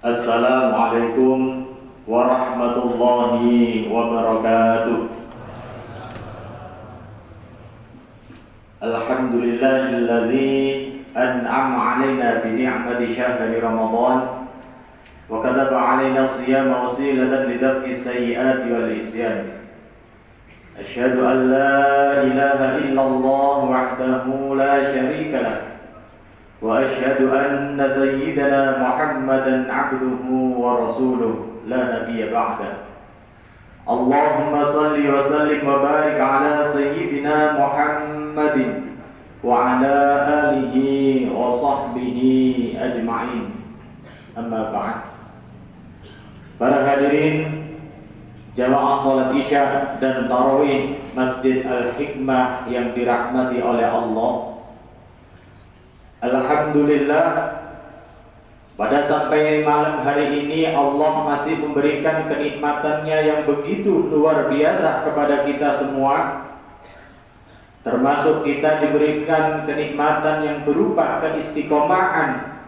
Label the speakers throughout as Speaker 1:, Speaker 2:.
Speaker 1: Assalamualaikum warahmatullahi wabarakatuh. Alhamdulillahilladzi an'ama 'alaina bi ni'mati syahri Ramadan wa kataba 'alaina siyama wasilatan lidaf'i sayyi'ati wal isyan. Asyhadu an la ilaha illallah wahdahu la syarika lah wa asyhadu anna sayyidana Muhammadan 'abduhu wa rasuluh la nabiyya ba'da. Allahumma salli wa sallim wa barik ala sayyidina Muhammadin wa ala alihi wa sahbihi ajma'in. Amma ba'd. Para hadirin jamaah salat Isya dan tarawih Masjid Al-Hikmah yang dirahmati oleh Allah, alhamdulillah, pada sampai malam hari ini Allah masih memberikan kenikmatannya yang begitu luar biasa kepada kita semua. Termasuk kita diberikan kenikmatan yang berupa keistiqomahan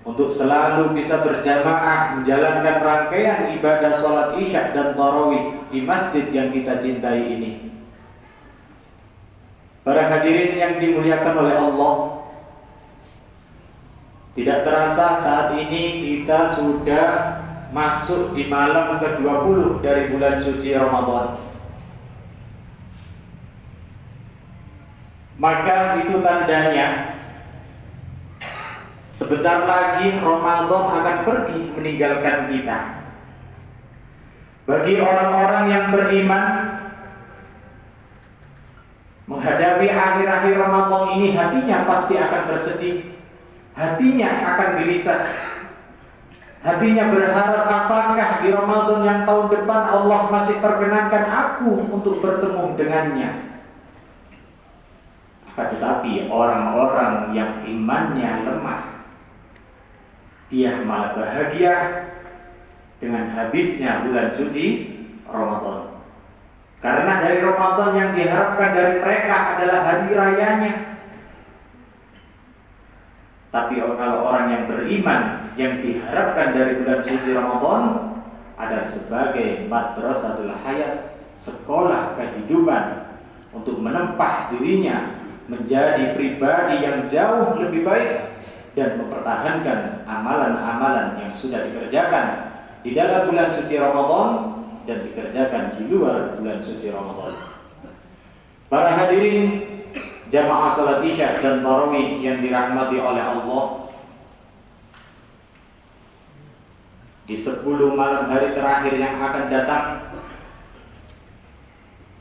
Speaker 1: untuk selalu bisa berjamaah menjalankan rangkaian ibadah sholat Isya dan tarawih di masjid yang kita cintai ini. Para hadirin yang dimuliakan oleh Allah, tidak terasa saat ini kita sudah masuk di malam ke-20 dari bulan suci Ramadan. Maka itu tandanya sebentar lagi Ramadan akan pergi meninggalkan kita. Bagi orang-orang yang beriman, menghadapi akhir-akhir Ramadan ini hatinya pasti akan bersedih. Hatinya akan gelisah. Hatinya berharap apakah di Ramadan yang tahun depan Allah masih perkenankan aku untuk bertemu dengannya. Akan tetapi orang-orang yang imannya lemah, dia malah bahagia dengan habisnya bulan suci Ramadan. Karena dari Ramadan yang diharapkan dari mereka adalah hari rayanya. Tapi kalau orang yang beriman, yang diharapkan dari bulan suci Ramadan adalah sebagai madrasatul hayat, sekolah kehidupan, untuk menempah dirinya menjadi pribadi yang jauh lebih baik dan mempertahankan amalan-amalan yang sudah dikerjakan di dalam bulan suci Ramadan dan dikerjakan di luar bulan suci Ramadan. Para hadirin jamaah salat Isya dan tarawih yang dirahmati oleh Allah, di 10 malam hari terakhir yang akan datang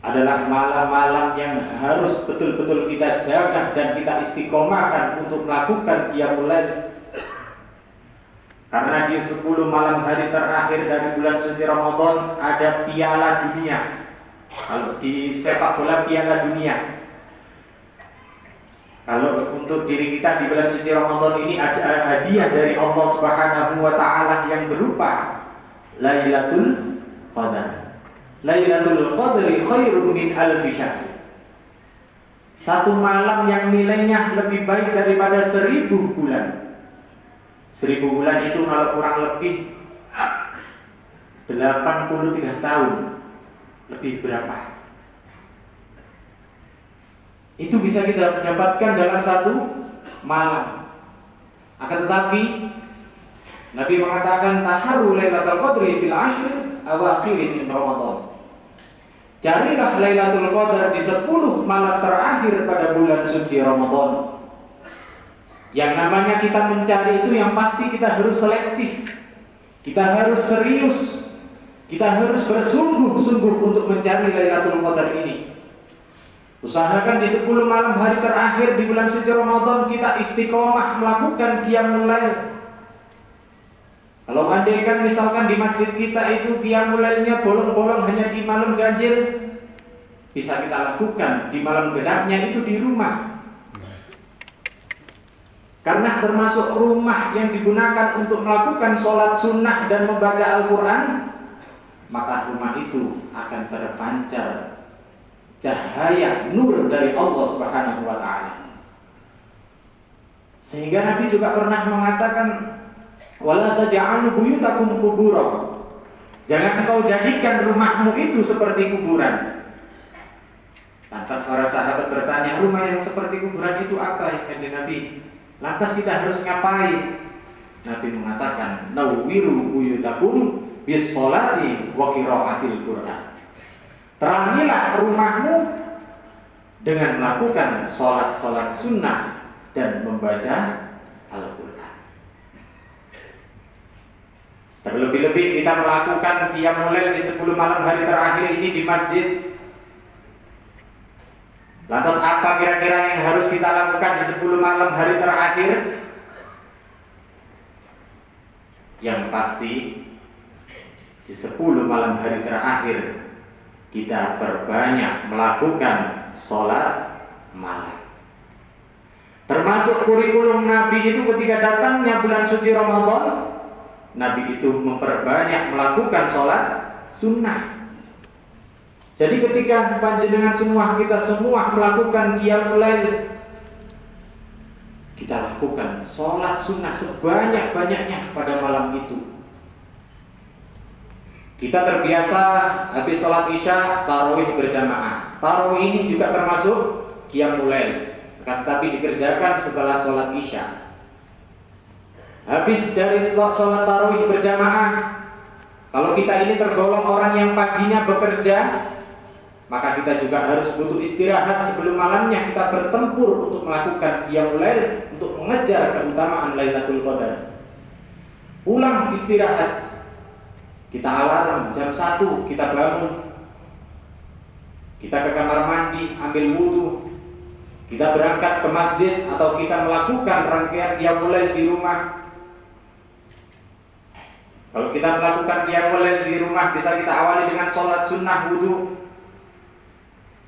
Speaker 1: adalah malam-malam yang harus betul-betul kita jaga dan kita istiqomahkan untuk melakukan qiyamul lail. Karena di 10 malam hari terakhir dari bulan suci Ramadan ada piala dunia. Kalau di sepak bola piala dunia. Kalau untuk diri kita di bulan suci Ramadan ini ada hadiah dari Allah Subhanahu wa taala yang berupa Lailatul Qadar. Lailatul Qadri khairum min alfi syahr. Satu malam yang nilainya lebih baik daripada 1000 bulan. 1000 bulan itu kalau kurang lebih 83 tahun. Lebih berapa? Itu bisa kita dapatkan dalam satu malam. Akan tetapi Nabi mengatakan taharru lailatul qadri fil ashr awakhir min Ramadan. Carilah Lailatul Qadar di 10 malam terakhir pada bulan suci Ramadan. Yang namanya kita mencari itu yang pasti kita harus selektif. Kita harus serius. Kita harus bersungguh-sungguh untuk mencari Lailatul Qadar ini. Usahakan di 10 malam hari terakhir di bulan suci Ramadan kita istiqomah melakukan qiyamul lail. Kalau andaikan misalkan di masjid kita itu qiyamul lailnya bolong-bolong hanya di malam ganjil, bisa kita lakukan di malam genapnya itu di rumah. Karena termasuk rumah yang digunakan untuk melakukan sholat sunnah dan membaca Al-Quran, maka rumah itu akan terpancar cahaya nur dari Allah Subhanahu wa taala. Sehingga Nabi juga pernah mengatakan, Wala taj'alu buyutakum qubura. Jangan kau jadikan rumahmu itu seperti kuburan. Lantas para sahabat bertanya, rumah yang seperti kuburan itu apa ya kanjeng Nabi? Lantas kita harus ngapain? Nabi mengatakan, nawwiru buyutakum bis sholati wa qiraatil Qur'an. Terangilah rumahmu dengan melakukan sholat-sholat sunnah dan membaca Al-Quran. Terlebih-lebih kita melakukan qiyamul lail di 10 malam hari terakhir ini di masjid. Lantas apa kira-kira yang harus kita lakukan di 10 malam hari terakhir? Yang pasti di 10 malam hari terakhir kita perbanyak melakukan sholat malam. Termasuk kurikulum Nabi itu ketika datangnya bulan suci Ramadan, Nabi itu memperbanyak melakukan sholat sunnah. Jadi ketika panjenengan kita semua melakukan qiyamul lail, kita lakukan sholat sunnah sebanyak-banyaknya pada malam itu. Kita terbiasa habis sholat isya tarawih berjamaah. Tarawih ini juga termasuk qiyamul lail, tapi dikerjakan setelah sholat isya. Habis dari sholat tarawih berjamaah, kalau kita ini tergolong orang yang paginya bekerja, maka kita juga harus butuh istirahat sebelum malamnya kita bertempur untuk melakukan qiyamul lail, untuk mengejar keutamaan Lailatul Qadar. Pulang istirahat, kita alarm jam 1 kita bangun, kita ke kamar mandi, ambil wudu, kita berangkat ke masjid atau kita melakukan rangkaian qiyamul lail di rumah. Kalau kita melakukan qiyamul lail di rumah, bisa kita awali dengan sholat sunnah wudu.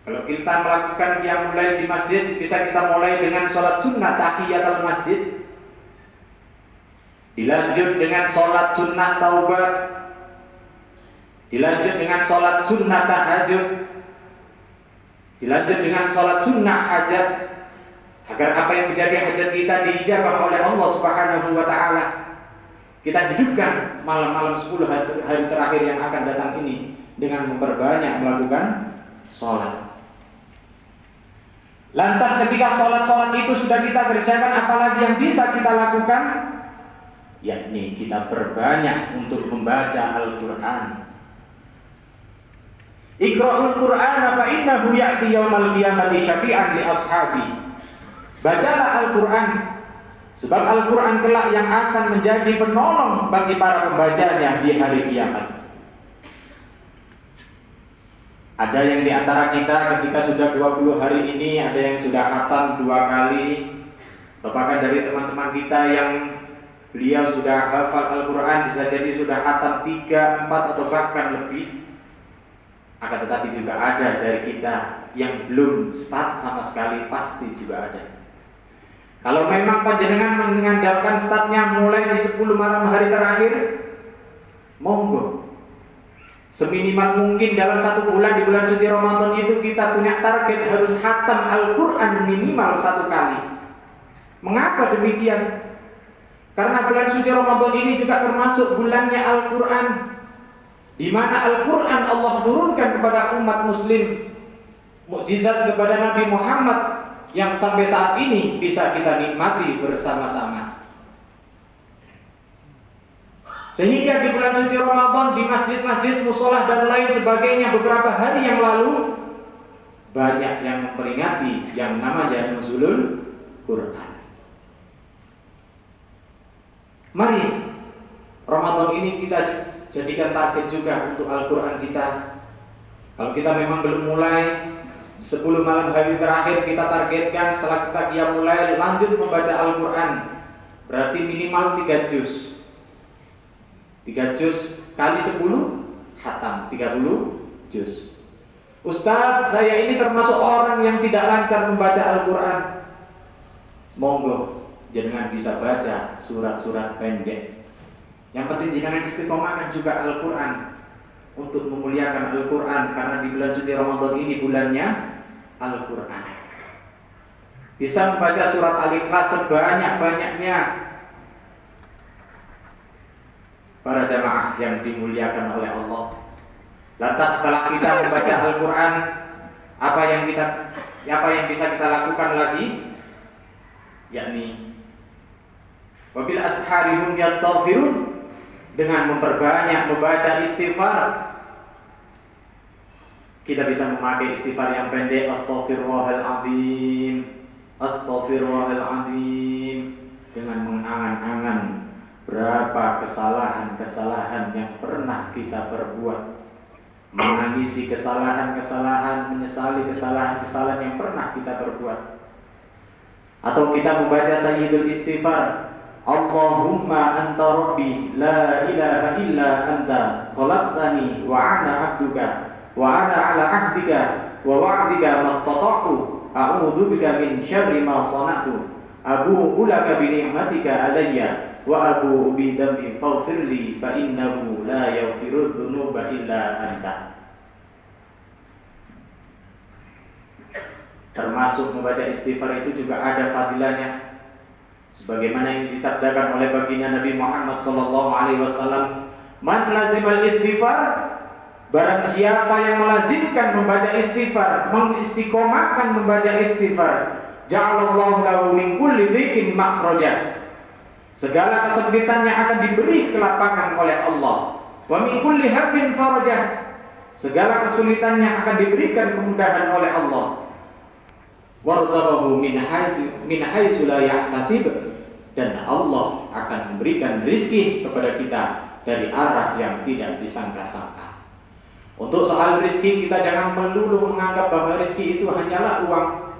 Speaker 1: Kalau kita melakukan qiyamul lail di masjid, bisa kita mulai dengan sholat sunnah tahiyatul masjid, dilanjut dengan sholat sunnah taubat, dilanjut dengan sholat sunnah tahajud, dilanjut dengan sholat sunnah hajat, agar apa yang menjadi hajat kita diijabah oleh Allah Subhanahu wa Ta'ala. Kita hidupkan malam-malam 10 hari terakhir yang akan datang ini dengan memperbanyak melakukan sholat. Lantas ketika sholat-sholat itu sudah kita kerjakan, apalagi yang bisa kita lakukan? Yakni kita perbanyak untuk membaca Al-Quran. Iqra'ul Qur'ana fa innahu ya'ti yaumal qiyamati syafi'an li ashabi. Bacalah Al-Quran, sebab Al-Quran kelak yang akan menjadi penolong bagi para pembacanya di hari kiamat. Ada yang di antara kita ketika sudah 20 hari ini, ada yang sudah khatam 2 kali, atau bahkan dari teman-teman kita yang beliau sudah hafal Al-Quran, bisa jadi sudah khatam 3, 4 atau bahkan lebih. Akan tetapi juga ada dari kita yang belum start sama sekali, pasti juga ada. Kalau memang panjenengan mengandalkan startnya mulai di 10 malam hari terakhir, monggo. Seminimal mungkin dalam 1 bulan di bulan suci Ramadan itu kita punya target harus khatam Al-Quran minimal 1 kali. Mengapa demikian? Karena bulan suci Ramadan ini juga termasuk bulannya Al-Quran, di mana Al-Quran Allah turunkan kepada umat muslim, mukjizat kepada Nabi Muhammad yang sampai saat ini bisa kita nikmati bersama-sama. Sehingga di bulan suci Ramadan di masjid-masjid, musolah dan lain sebagainya beberapa hari yang lalu banyak yang memperingati yang namanya Nuzulul Quran. Mari Ramadan ini kita jadikan target juga untuk Al-Quran kita. Kalau kita memang belum mulai 10 malam hari terakhir, kita targetkan setelah kita qiyamul lail lanjut membaca Al-Quran, berarti minimal 3 juz. 3 juz kali 10 khatam 30 juz. Ustaz, saya ini termasuk orang yang tidak lancar membaca Al-Quran. Monggo, jangan bisa baca surat-surat pendek. Yang penting jangan istiqomahkan juga Al-Quran untuk memuliakan Al-Quran, karena di bulan suci Ramadan ini bulannya Al-Quran. Bisa membaca surat Al-Ikhlas sebanyak-banyaknya. Para jamaah yang dimuliakan oleh Allah, lantas setelah kita membaca Al-Quran, apa yang bisa kita lakukan lagi? Yakni wabil ashari hum yastaghfirun, dengan memperbanyak membaca istighfar. Kita bisa memakai istighfar yang pendek, astaghfirullahaladzim, astaghfirullahaladzim, dengan mengangan-angan berapa kesalahan-kesalahan yang pernah kita perbuat, menangisi kesalahan-kesalahan, menyesali kesalahan-kesalahan yang pernah kita perbuat. Atau kita membaca sayyidul istighfar, Allahumma anta rabbi la ilaha illa anta khalaqtani wa ana abduka wa ana ala ahdika wa wa'dika mastata'tu a'udzu bika min syarri ma sana'tu abu'u laka bi ni'matika alayya wa abu'u bi dhanbi faghfirli fa innahu la yaghfiru dzunuba illa anta. Termasuk membaca istighfar itu juga ada fadilahnya, sebagaimana yang disabdakan oleh baginda Nabi Muhammad SAW, man lazimal istighfar, barang siapa yang melazimkan membaca istighfar, mengistiqomahkan membaca istighfar, ja'alallahu lahu min kulli dhiqin makhraja, segala kesempitannya akan diberi kelapangan oleh Allah, wa min kulli hammin faraja, segala kesulitannya akan diberikan kemudahan oleh Allah, warzaqahu min haitsu la yahtasib, dan Allah akan memberikan rizki kepada kita dari arah yang tidak disangka-sangka. Untuk soal rizki, kita jangan melulu menganggap bahwa rizki itu hanyalah uang.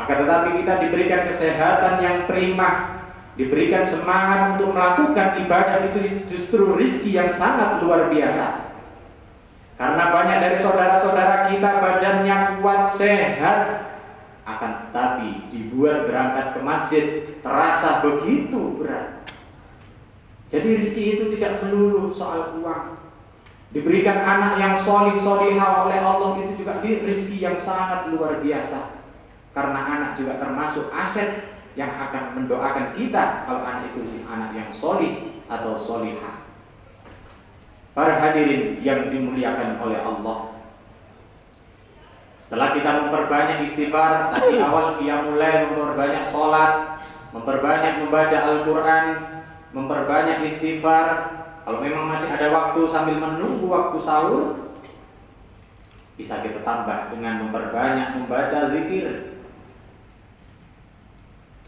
Speaker 1: Akan tetapi kita diberikan kesehatan yang prima, diberikan semangat untuk melakukan ibadah, itu justru rizki yang sangat luar biasa. Karena banyak dari saudara-saudara kita badannya kuat, sehat, akan tetapi dibuat berangkat ke masjid terasa begitu berat. Jadi rezeki itu tidak melulu soal uang. Diberikan anak yang solih solihah oleh Allah, itu juga rezeki yang sangat luar biasa. Karena anak juga termasuk aset yang akan mendoakan kita kalau anak itu anak yang solih atau solihah. Para hadirin yang dimuliakan oleh Allah, setelah kita memperbanyak istighfar, tadi awal qiyamul lail, memperbanyak sholat, memperbanyak membaca Al-Quran, memperbanyak istighfar. Kalau memang masih ada waktu sambil menunggu waktu sahur, bisa kita tambah dengan memperbanyak membaca zikir.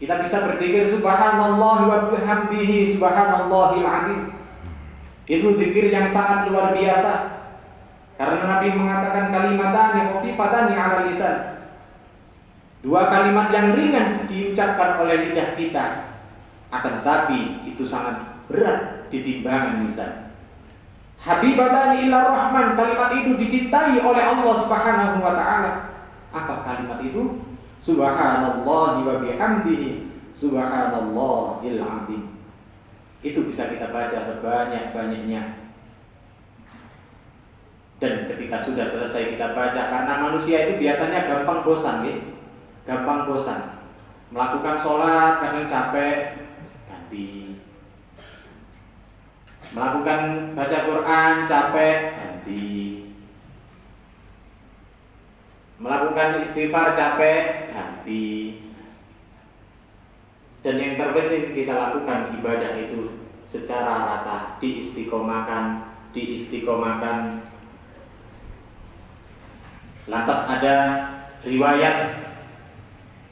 Speaker 1: Kita bisa berzikir subhanallah wa bihamdihi subhanallahil azim. Itu zikir yang sangat luar biasa. Karena Nabi mengatakan kalimatani khafifatani 'ala lisan. Dua kalimat yang ringan diucapkan oleh lidah kita, akan tetapi itu sangat berat di timbangan lisan. Habibatani ila rahman, kalimat itu dicintai oleh Allah Subhanahu wa taala. Apa kalimat itu? Subhanallahi wa bihamdihi subhanallahil azim. Itu bisa kita baca sebanyak-banyaknya. Dan ketika sudah selesai kita baca, karena manusia itu biasanya gampang bosan, gampang bosan. Melakukan sholat kadang capek, ganti. Melakukan baca Quran capek, ganti. Melakukan istighfar capek, ganti. Dan yang terpenting kita lakukan ibadah itu secara rata, diistiqomahkan. Lantas ada riwayat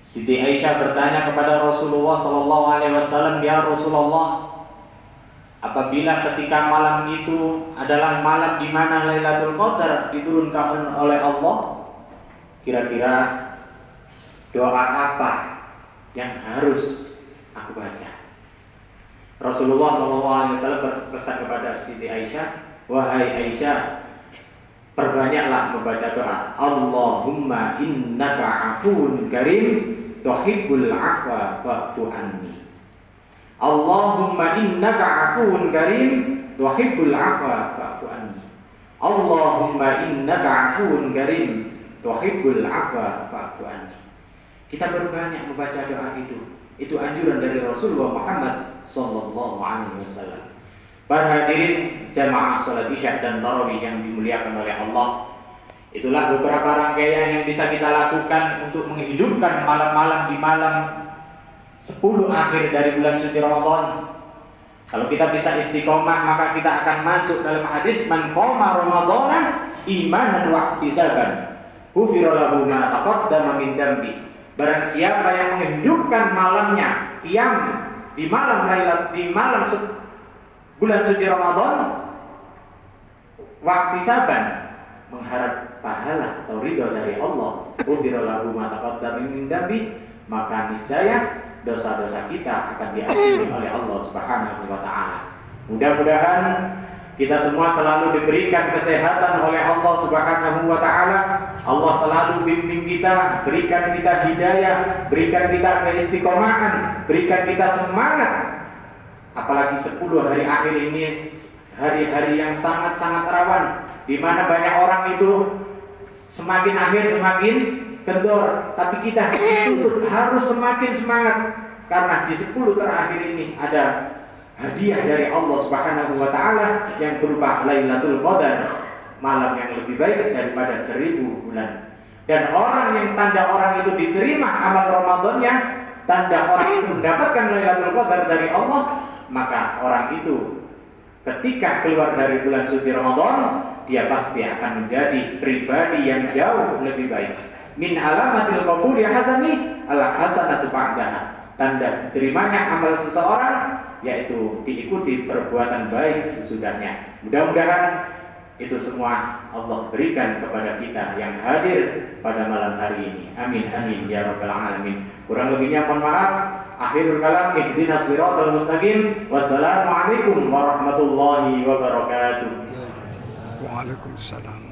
Speaker 1: Siti Aisyah bertanya kepada Rasulullah SAW, ya Rasulullah, apabila ketika malam itu adalah malam di mana Lailatul Qadar diturunkan oleh Allah, kira-kira doa apa yang harus aku baca? Rasulullah SAW berpesan kepada Siti Aisyah, wahai Aisyah, perbanyaklah membaca doa, Allahumma innaka afuun karim tuhibbul afwa fa'fu anni. Allahumma innaka afuun karim tuhibbul afwa fa'fu anni. Allahumma innaka afuun karim tuhibbul afwa fa'fu anni. Kita berbanyak membaca doa itu. Itu anjuran dari Rasulullah Muhammad sallallahu alaihi wasallam. Para hadirin jamaah salat Isya dan tarawih yang dimuliakan oleh Allah, itulah beberapa rangkaian yang bisa kita lakukan untuk menghidupkan malam-malam di malam 10 akhir dari bulan suci Ramadan. Kalau kita bisa istiqomah, maka kita akan masuk dalam hadis man qama ramadhana imanan wa ihtisaban ghufira lahu ma taqaddama min dambi. Barang siapa yang menghidupkan malamnya qiyam di malam bulan suci Ramadan, waktu saban mengharap pahala atau ridho dari Allah, ghufira lahu ma taqaddama min dambi, maka niscaya dosa-dosa kita akan diampuni oleh Allah Subhanahu wa taala. Mudah-mudahan kita semua selalu diberikan kesehatan oleh Allah Subhanahu wa taala. Allah selalu bimbing kita, berikan kita hidayah, berikan kita keistiqomahan, berikan kita semangat. Apalagi 10 hari akhir ini hari-hari yang sangat-sangat rawan, di mana banyak orang itu semakin akhir semakin kendor, tapi kita harus semakin semangat karena di 10 terakhir ini ada hadiah dari Allah Subhanahu wa taala yang berupa Lailatul Qadar, malam yang lebih baik daripada 1000 bulan. Dan orang yang tanda orang itu diterima amal Ramadannya, tanda orang itu mendapatkan Lailatul Qadar dari Allah, maka orang itu ketika keluar dari bulan suci Ramadan, dia pasti akan menjadi pribadi yang jauh lebih baik. Min alamatil qabuli hasani ala hasanatu ba'daha. Tanda diterimanya amal seseorang yaitu diikuti perbuatan baik sesudahnya. Mudah-mudahan itu semua Allah berikan kepada kita yang hadir pada malam hari ini. Amin amin ya rabbal alamin. Kurang lebihnya mohon maaf. Akhirul kalam, ihdinas siratal mustaqim. Wassalamualaikum warahmatullahi wabarakatuh.
Speaker 2: Waalaikumsalam.